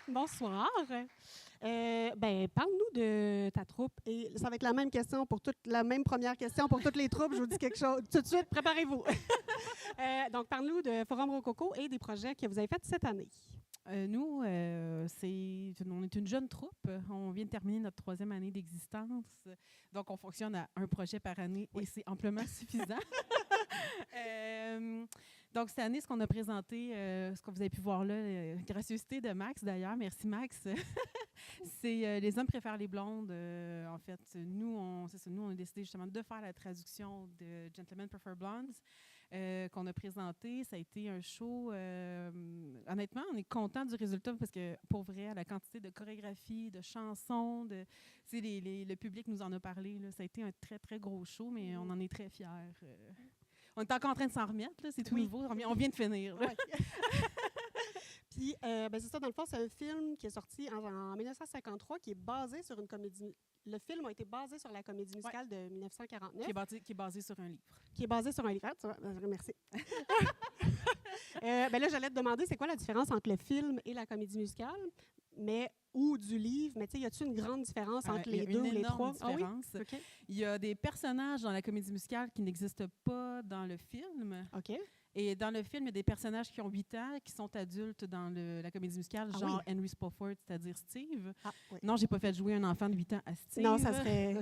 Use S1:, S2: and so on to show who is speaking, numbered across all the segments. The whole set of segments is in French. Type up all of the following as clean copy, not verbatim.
S1: Bonsoir. Parle-nous de ta troupe. Et ça va être la même première question pour toutes les troupes. Je vous dis quelque chose. Tout de suite, préparez-vous. Donc, parle-nous de Forum Rococo et des projets que vous avez faits cette année.
S2: Nous, on est une jeune troupe. On vient de terminer notre 3e année d'existence. Donc, on fonctionne à un projet par année et c'est amplement suffisant. Donc, cette année, ce qu'on a présenté, ce que vous avez pu voir là, gracieuseté de Max d'ailleurs, merci Max, c'est Les hommes préfèrent les blondes. En fait, nous, on a décidé justement de faire la traduction de Gentlemen Prefer Blondes. Qu'on a présenté. Ça a été un show. Honnêtement, on est content du résultat parce que, pour vrai, la quantité de chorégraphie, de chansons, le public nous en a parlé. Là, ça a été un très, très gros show, mais on en est très fiers. On est encore en train de s'en remettre. Là, c'est tout nouveau. On vient de finir. Ouais.
S1: Puis, c'est ça, dans le fond, c'est un film qui est sorti en 1953 qui est basé sur une comédie. Le film a été basé sur la comédie musicale de 1949.
S2: Qui est basé sur un livre.
S1: Qui est basé sur un livre. Tu vois, merci. Là, j'allais te demander, c'est quoi la différence entre le film et la comédie musicale, ou du livre? Mais tu sais, y a-t-il une grande différence entre les deux ou les trois?
S2: Différence.
S1: Ah oui? Okay.
S2: Il y a des personnages dans la comédie musicale qui n'existent pas dans le film.
S1: OK.
S2: Et dans le film, il y a des personnages qui ont 8 ans, qui sont adultes dans la comédie musicale, genre
S1: oui?
S2: Henry Spofford, c'est-à-dire Steve.
S1: Ah, oui.
S2: Non, j'ai pas fait jouer un enfant de 8 ans à Steve.
S1: Non, ça serait...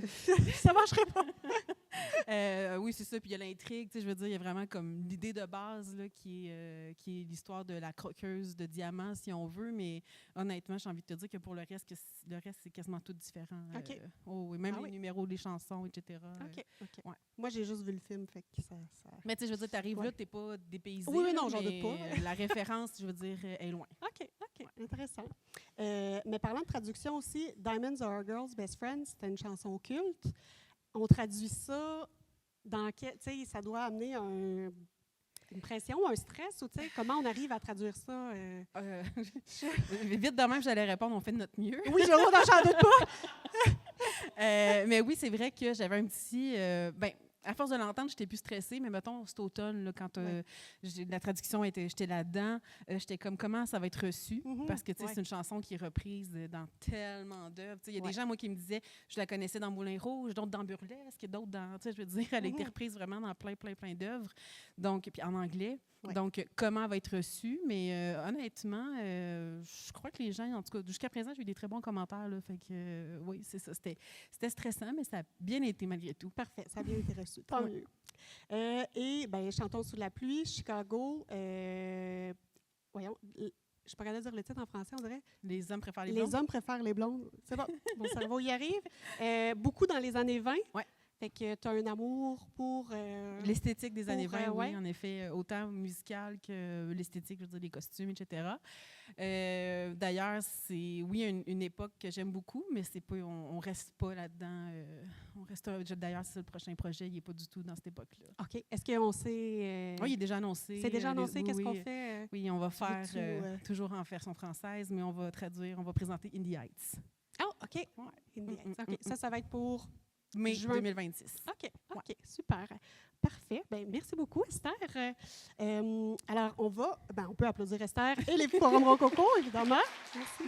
S1: ça marcherait pas.
S2: Oui, c'est ça. Puis il y a l'intrigue, je veux dire, il y a vraiment comme l'idée de base là, qui est l'histoire de la croqueuse de diamants, si on veut. Mais honnêtement, j'ai envie de te dire que pour le reste, c'est quasiment tout différent.
S1: OK.
S2: Oui, même les numéros, les chansons, etc.
S1: OK.
S2: Ouais.
S1: Moi, j'ai juste vu le film, fait que ça...
S2: Mais tu sais, je veux dire, t'arrives là, t'es pas dépaysé.
S1: Oui, non, j'en doute pas.
S2: La référence, je veux dire, est loin.
S1: OK. Intéressant. Mais parlant de traduction aussi, Diamonds Are Our Girls' Best Friends, c'était une chanson culte. On traduit ça dans quel... Tu sais, ça doit amener une pression, un stress, ou tu sais, comment on arrive à traduire ça?
S2: Vite de même, j'allais répondre, on fait de notre mieux.
S1: Oui, j'en doute pas.
S2: Mais oui, c'est vrai que j'avais un petit... à force de l'entendre, j'étais plus stressée, mais mettons, cet automne, là, quand la traduction j'étais là-dedans, j'étais comme, comment ça va être reçu? Parce que, tu sais, c'est une chanson qui est reprise dans tellement d'œuvres. Il y a des gens, moi, qui me disaient, je la connaissais dans Moulin Rouge, d'autres dans Burlesque, d'autres dans, tu sais, je veux dire, elle a été reprise vraiment dans plein d'œuvres. Donc, puis en anglais. Ouais. Donc, comment elle va être reçue? Mais honnêtement, je crois que les gens, en tout cas, jusqu'à présent, j'ai eu des très bons commentaires. Là, fait que, oui, c'est ça. C'était stressant, mais ça a bien été malgré tout.
S1: Parfait, ça a bien été reçu. Tant mieux. Chantons sous la pluie, Chicago. Voyons, je ne suis pas capable de dire le titre en français, on dirait.
S2: Les hommes préfèrent les blondes.
S1: Les hommes préfèrent les blondes. C'est bon, mon cerveau y arrive. Beaucoup dans les années 20.
S2: Oui.
S1: Fait que tu as un amour pour...
S2: l'esthétique des années 20, oui, en effet, autant musical que l'esthétique, je veux dire, les costumes, etc. D'ailleurs, c'est, une époque que j'aime beaucoup, mais c'est pas, on reste pas là-dedans. D'ailleurs, c'est ça, le prochain projet, il n'est pas du tout dans cette époque-là.
S1: OK. Est-ce qu'on sait...
S2: Oui, il est déjà annoncé.
S1: C'est déjà annoncé? Qu'est-ce qu'on fait?
S2: Oui, on va faire, toujours en version française, mais on va traduire, on va présenter In the Heights.
S1: Oh, OK. Ouais. In the Heights. OK. Ça va être pour...
S2: Mai 2026.
S1: OK, super. Parfait. Bien, merci beaucoup, Esther. Alors, on peut applaudir Esther et les Forums Rococo, évidemment. Merci.